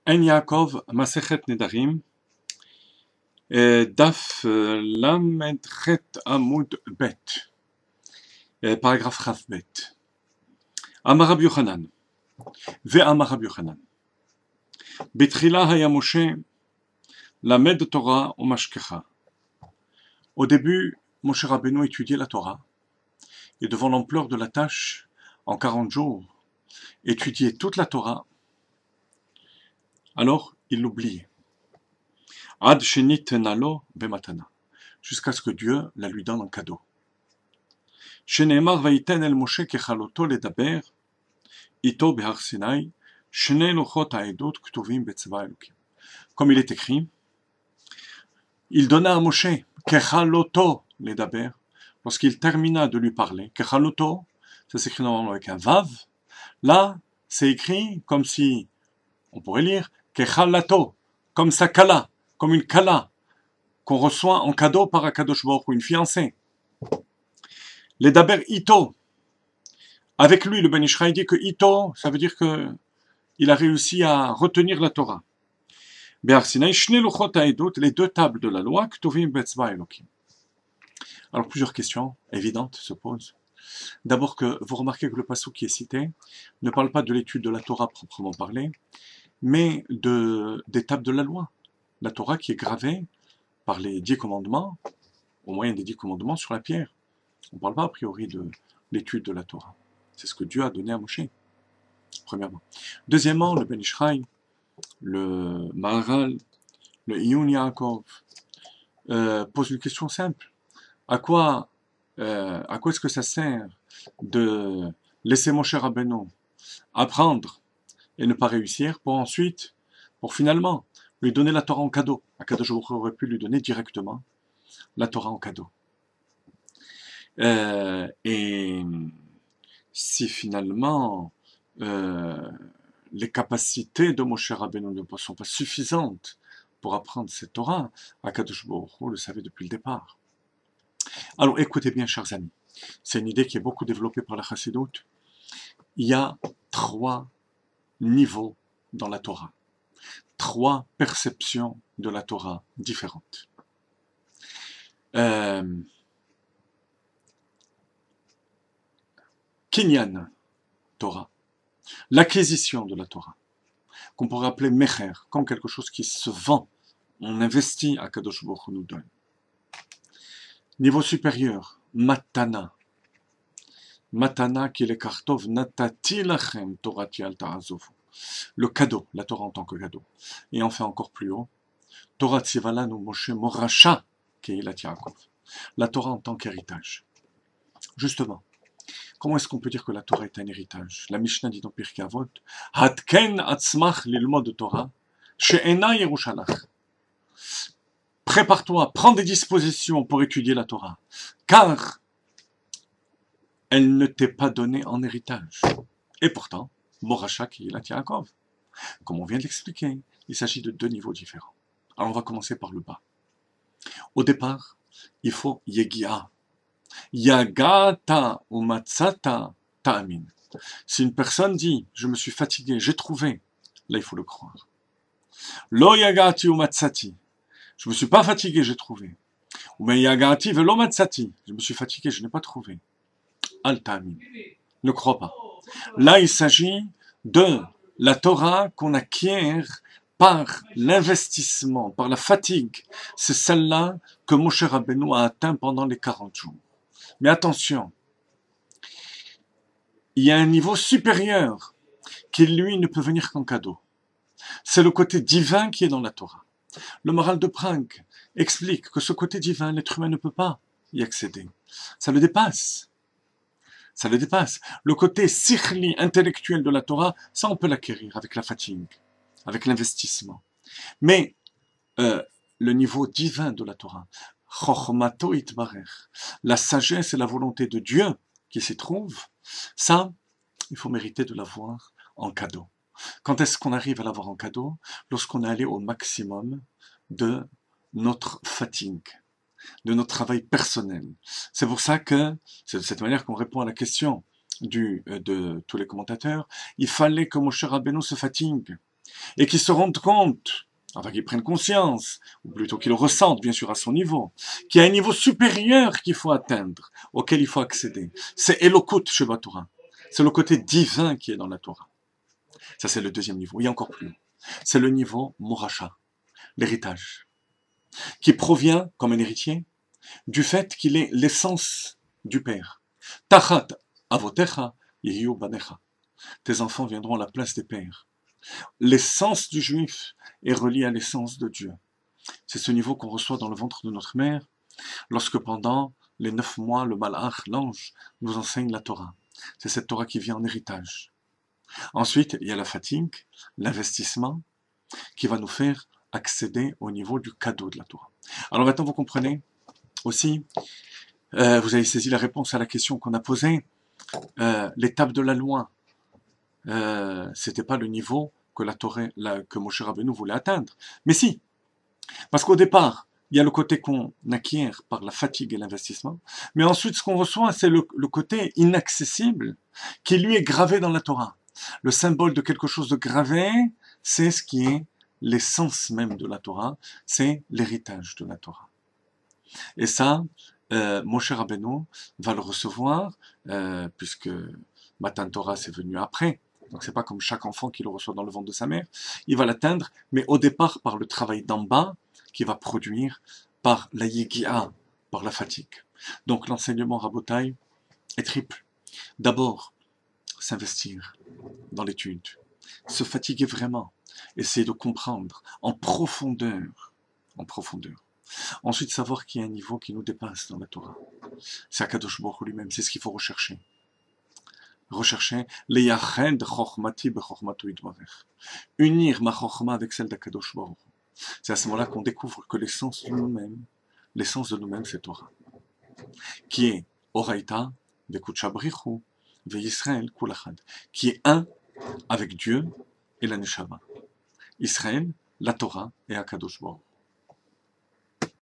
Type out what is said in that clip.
En Yaakov, Masechet Nedarim, Daf Lamed Chet Amud Bet, paragraphe Chaf Bet. Amar Rabbi Yochanan, Ve'amar Rabbi Yochanan. Betrila haya Moshe, Lamed Torah ou Mashkecha. Au début, Moshe Rabbeinu étudiait la Torah, et devant l'ampleur de la tâche, en 40 jours, étudier toute la Torah, alors il l'oubliait. Ad shenit nalo bematana, jusqu'à ce que Dieu la lui donne en cadeau. Sheneemar vaiten el Moshe kechaloto ledaber, ito behar Sinai, shne lochot haedot ktuvim betzva elokim. Comme il est écrit, il donna à Moshe kechaloto ledaber, lorsqu'il termina de lui parler. Kechaloto, ça s'écrit normalement avec un vav. Là, c'est écrit comme si, on pourrait lire, kechalato, comme sa kala, comme une kala, qu'on reçoit en cadeau par Akadosh Baruch Hu, une fiancée. Les daber ito, avec lui, le Ben Ishraï dit que ito, ça veut dire que il a réussi à retenir la Torah. Behar Sinai, shne luchot haedut, les deux tables de la loi, ktuvim betzva elokim. Alors plusieurs questions évidentes se posent. D'abord que vous remarquez que le passouk qui est cité ne parle pas de l'étude de la Torah proprement parlée, mais des tables de la loi. La Torah qui est gravée par les 10 commandements, au moyen des 10 commandements sur la pierre. On ne parle pas a priori de l'étude de la Torah. C'est ce que Dieu a donné à Moshe, premièrement. Deuxièmement, le Ben Ishraï, le Maharal, le Iyun Yaakov, pose une question simple. À quoi est-ce que ça sert de laisser Moshe Rabbeinu apprendre et ne pas réussir pour finalement lui donner la Torah en cadeau? Akadosh Baruch Hu aurait pu lui donner directement la Torah en cadeau. Et si finalement les capacités de Moshe Rabbeinu ne sont pas suffisantes pour apprendre cette Torah, Akadosh Baruch Hu le savait depuis le départ. Alors écoutez bien, chers amis, c'est une idée qui est beaucoup développée par la Chassidoute. Il y a 3 niveaux dans la Torah, 3 perceptions de la Torah différentes. Kinyan Torah, l'acquisition de la Torah, qu'on pourrait appeler mecher, comme quelque chose qui se vend, on investit à Kadosh Baruch Hu nous donne. Niveau supérieur, matana. Matana qui est le kartov natati lachem torati al ta'azovu. Le cadeau, la Torah en tant que cadeau. Et enfin encore plus haut, Torah tzivalanu Moshe moracha keilat Yaakov. La Torah en tant qu'héritage. Justement, comment est-ce qu'on peut dire que la Torah est un héritage? La Mishnah dit dans Pirkei Avot, Hatken atzmach lilmod Torah, she'ena yerushalach. Prépare-toi, prends des dispositions pour étudier la Torah, car elle ne t'est pas donnée en héritage. Et pourtant, Moracha Keilat Yaakov, comme on vient de l'expliquer, il s'agit de 2 niveaux différents. Alors on va commencer par le bas. Au départ, il faut Yegia. Yagata ou Matsata Ta'amin. Si une personne dit, je me suis fatigué, j'ai trouvé, là il faut le croire. Lo Yagati ou Matsati. Je me suis pas fatigué, j'ai trouvé. Ou mais Yagati velo Matsati. Je me suis fatigué, je n'ai pas trouvé. Al Ta'amin. Ne crois pas. Là, il s'agit de la Torah qu'on acquiert par l'investissement, par la fatigue. C'est celle-là que Moshe Rabbeinu a atteint pendant les 40 jours. Mais attention, il y a un niveau supérieur qui, lui, ne peut venir qu'en cadeau. C'est le côté divin qui est dans la Torah. Le Maharal de Prague explique que ce côté divin, l'être humain ne peut pas y accéder. Ça le dépasse. Ça le dépasse. Le côté sikhli, intellectuel de la Torah, ça on peut l'acquérir avec la fatigue, avec l'investissement. Mais le niveau divin de la Torah, Chochmato itbarech, la sagesse et la volonté de Dieu qui s'y trouve, ça, il faut mériter de l'avoir en cadeau. Quand est-ce qu'on arrive à l'avoir en cadeau? Lorsqu'on est allé au maximum de notre fatigue, de notre travail personnel. C'est pour ça que, c'est de cette manière qu'on répond à la question de tous les commentateurs, il fallait que Moshe Rabbeinu se fatigue. et qui se rendent compte, enfin qu'ils prennent conscience, ou plutôt qu'ils le ressentent bien sûr à son niveau, qu'il y a un niveau supérieur qu'il faut atteindre, auquel il faut accéder. C'est Elokut Sheba Torah. C'est le côté divin qui est dans la Torah. Ça c'est le deuxième niveau. Il y a encore plus haut. C'est le niveau Moracha, l'héritage, qui provient, comme un héritier, du fait qu'il est l'essence du Père. Tachat avotecha yehiyu banecha. Tes enfants viendront à la place des pères. L'essence du juif est reliée à l'essence de Dieu. C'est ce niveau qu'on reçoit dans le ventre de notre mère, lorsque pendant les 9 mois, le malach, l'ange, nous enseigne la Torah. C'est cette Torah qui vient en héritage. Ensuite, il y a la fatigue, l'investissement, qui va nous faire accéder au niveau du cadeau de la Torah. Alors maintenant, vous comprenez aussi, vous avez saisi la réponse à la question qu'on a posée, l'étape de la loi. C'était pas le niveau que que Moshe Rabbeinu voulait atteindre. Mais si, parce qu'au départ, il y a le côté qu'on acquiert par la fatigue et l'investissement, mais ensuite ce qu'on reçoit, c'est le côté inaccessible qui lui est gravé dans la Torah. Le symbole de quelque chose de gravé, c'est ce qui est l'essence même de la Torah, c'est l'héritage de la Torah. Et ça, Moshe Rabbeinu va le recevoir, puisque Matan Torah c'est venu après. Donc c'est pas comme chaque enfant qui le reçoit dans le ventre de sa mère. Il va l'atteindre, mais au départ par le travail d'en bas, qui va produire par la yigia, par la fatigue. Donc l'enseignement Rabotai est triple. D'abord, s'investir dans l'étude, se fatiguer vraiment, essayer de comprendre en profondeur, en profondeur. Ensuite, savoir qu'il y a un niveau qui nous dépasse dans la Torah. C'est Akadosh Baruch Hu lui-même, c'est ce qu'il faut rechercher. Rechercher l'eyached chokhmati bechokmato yitbarech. Unir ma chokhma avec celle d'Akadosh Baruch Hu. C'est à ce moment-là qu'on découvre que l'essence de nous-mêmes, c'est Torah, qui est Oraita, Vekucha Brichu, Ve-Yisrael Kulachad, qui est un avec Dieu et la Neshama. Israël, la Torah et Akadosh Baruch Hu.